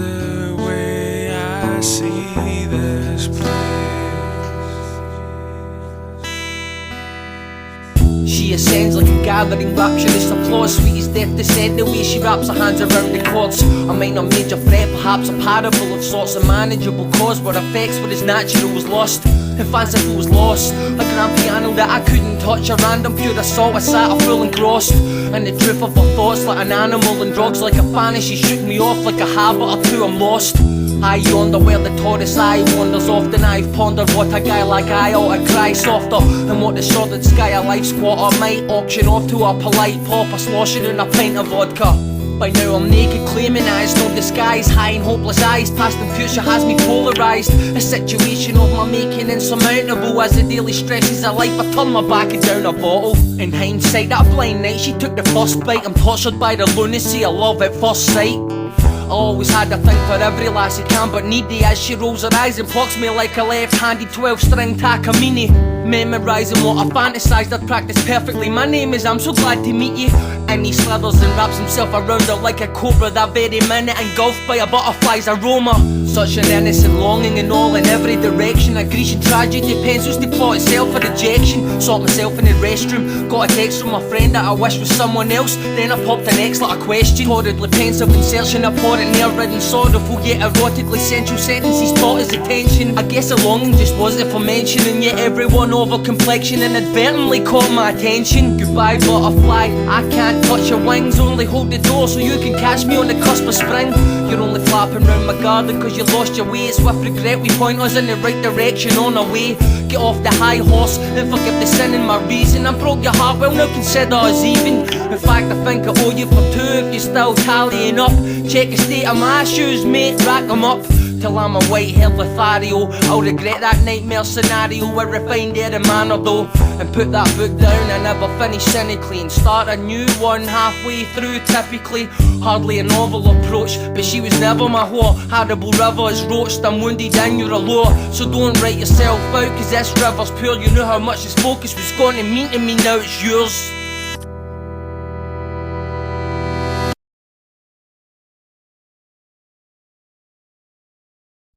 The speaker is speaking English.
the way I see this place. She ascends like a gathering rapturous applause. Sweet as death descent, the way she wraps her hands around the chords. I might not major threat, perhaps a parable of sorts. A manageable cause where effects were as natural was lost. And fanciful was lost. A grand piano that I couldn't touch. A random pure assault, I sat a full engrossed. And the drift of her thoughts like an animal and drugs. Like a fantasy shook me off like a habit or two, I'm lost. I yonder where the tortoise eye wanders. Often I've pondered what a guy like I ought to cry softer, and what the sordid sky of life squatter might auction off to a polite pauper sloshing in a pint of vodka. By now I'm naked, claiming eyes, no disguise. High and hopeless eyes, past and future has me polarised. A situation of my making insurmountable. As the daily stresses of life, I turn my back and down a bottle. In hindsight, that blind night she took the first bite. I'm tortured by the lunacy of love at first sight. I always had a thing for every lassie can but needy, as she rolls her eyes and plucks me like a left-handed 12-string Takamine. Memorising what I fantasised, I'd practice perfectly. My name is I'm so glad to meet you. And he slithers and wraps himself around her like a cobra. That very minute engulfed by a butterfly's aroma. Such an innocent longing and all in every direction. A Grecian tragedy pencils to plot itself for rejection. Sought myself in the restroom, got a text from a friend that I wish was someone else. Then I popped an X like a question. Torridly pensive insertion, abhorrent, nerve-ridden, sorrowful yet erotically sensual sentences taught his attention. I guess the longing just wasn't for mention, and yet everyone over complexion inadvertently caught my attention. Goodbye butterfly, I can't touch your wings. Only hold the door so you can catch me on the cusp of spring. You're only flapping round my garden cause you lost your way. It's with regret we point us in the right direction on our way. Get off the high horse and forgive the sin in my reason. I broke your heart, well now consider us even. In fact I think I owe you for two if you're still tallying up. Check the state of my shoes mate, rack them up till I'm a white-haired Lothario. I'll regret that nightmare scenario where I find there a manner though. And put that book down and never finish cynically, and start a new one halfway through typically. Hardly a novel approach, but she was never my whore. Horrible river is roached, I'm wounded and you're a lure. So don't write yourself out cause this river's pure. You knew how much this focus was going to mean to me, now it's yours.